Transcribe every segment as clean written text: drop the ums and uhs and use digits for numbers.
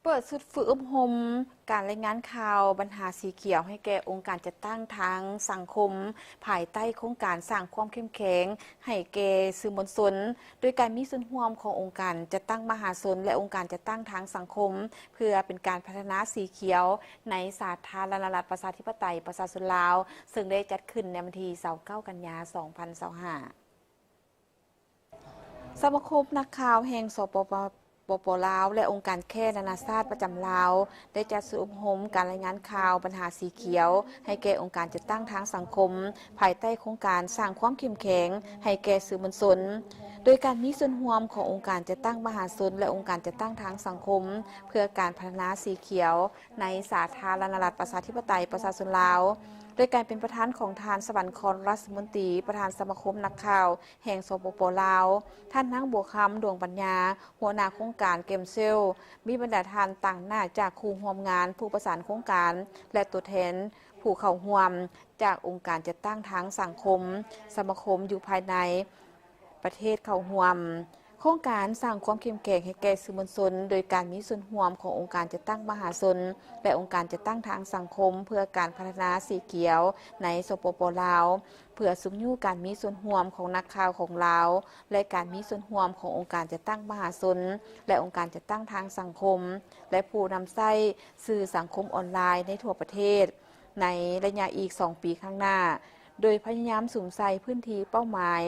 เปิดสุดฝึกอบรมการรายงานข่าวปัญหาสีเขียวให้แก่องค์การจัดตั้งทางสังคมภายใต้โครงการสร้างความเข้มแข็งให้แก่สื่อมวลชนโดยการมีส่วนร่วมขององค์การจัดตั้งมหาชนและองค์การจัดตั้งทางสังคมเพื่อเป็นการพัฒนาสีเขียวในสาธารณรัฐประชาธิปไตยประชาชนลาวซึ่งได้จัดขึ้นในวันที่29 กันยายน 2025สมาคมนักข่าวแห่งสปปลาวและองค์การแพทย์นานาชาติประจำลาวได้จัดสุอบรมการรายงานข่าวปัญหาสีเขียวให้แก่องค์การจัดตั้งทางสังคมภายใต้โครงการสร้างความเข้มแข็งให้แก่สื่อมวลชนโดยการมีส่วนร่วมขององค์การจัดตั้งมหาชนและองค์การจัดตั้งทางสังคมเพื่อการพัฒนาสีเขียวในสาธารณรัฐประชาธิปไตยประชาชนลาวโดยการเป็นประธานของทานสวรรครรัฐมนตรีประธานสมาคมนักข่าวแห่งสปปลาวท่านนางบัวคำดวงปัญญาหัวหน้าโครงการเกมเซลมีบรรดาทานต่างหน้าจากครูร่วมงานผู้ประสานโครงการและตัวแทนผู้เข้าร่วมจากองค์การจัดตั้งทางสังคมสมาคมอยู่ภายในประเทศเข้าร่วมโครงการสร้างความเข้มแข็งให้แก่สื่อมวลชนโดยการมีส่วนร่วมขององค์การจัดตั้งมหาชนและองค์การจัดตั้งทางสังคมเพื่อการพัฒนาสีเขียวในสปปลาวเพื่อซุ้มยู่การมีส่วนร่วมของนักข่าวของลาวและการมีส่วนร่วมขององค์การจัดตั้งมหาชนและองค์การจัดตั้งทางสังคมและผู้นำใช้สื่อสังคมออนไลน์ในทั่วประเทศในระยะอีก2 ปีข้างหน้าโดยพยายามสุ่มใส่พื้นที่เป้าหมาย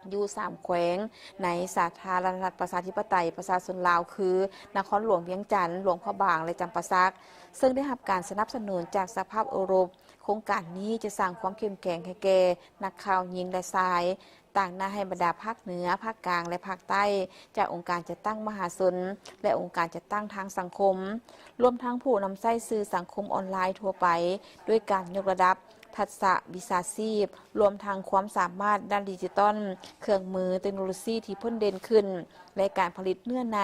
อยู่3 แขวงในสาธารณรัฐประชาธิปไตยประชาชนลาวคือนครหลวงเวียงจันทร์หลวงพระบางและจำปาสักซึ่งได้รับการสนับสนุนจากสภาพยุโรปโครงการนี้จะสร้างความเข้มแข็งให้แก่นักข่าวหญิงและชายต่างหน้าให้บรรดาภาคเหนือภาคกลางและภาคใต้จากองค์การจัดตั้งมหาชนและองค์การจัดตั้งทางสังคมรวมทั้งผู้นำใช้สื่อสังคมออนไลน์ทั่วไปด้วยการยกระดับทักษะวิชาชีพรวมทางความสามารถด้านดิจิตอลเครื่องมือเทคโนโลยีที่เพิ่มเด่นขึ้นและการผลิตเนื้อใน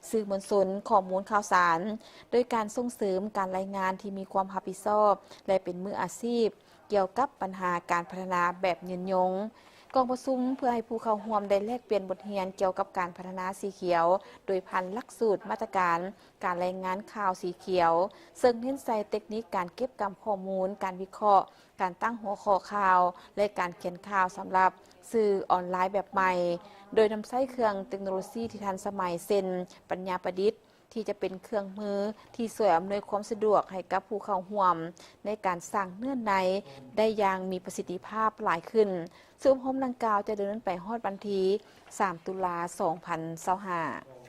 สื่อมวลชนข้อมูลข่าวสารโดยการส่งเสริมการรายงานที่มีความรับผิดชอบและเป็นมืออาชีพเกี่ยวกับปัญหาการพัฒนาแบบยืนยงกองประชุมเพื่อให้ผู้เข้าร่วมได้แลกเปลี่ยนบทเรียนเกี่ยวกับการพัฒนาสีเขียวโดยผ่านหลักสูตรมาตรการการรายงานข่าวสีเขียวซึ่งเน้นใส่เทคนิคการเก็บกำข้อมูลการวิเคราะห์การตั้งหัวข้อข่าวและการเขียนข่าวสำหรับสื่อออนไลน์แบบใหม่โดยนำใช้เครื่องเทคโนโลยีที่ทันสมัยเช่นปัญญาประดิษฐ์ที่จะเป็นเครื่องมือที่ช่วยอำนวยความสะดวกให้กับผู้เข้าร่วมในการสร้างเนื้อในได้อย่างมีประสิทธิภาพหลายขึ้นซึ่งอบรมดังกล่าวจะเดินไปฮอดวันที่3 ตุลา 2025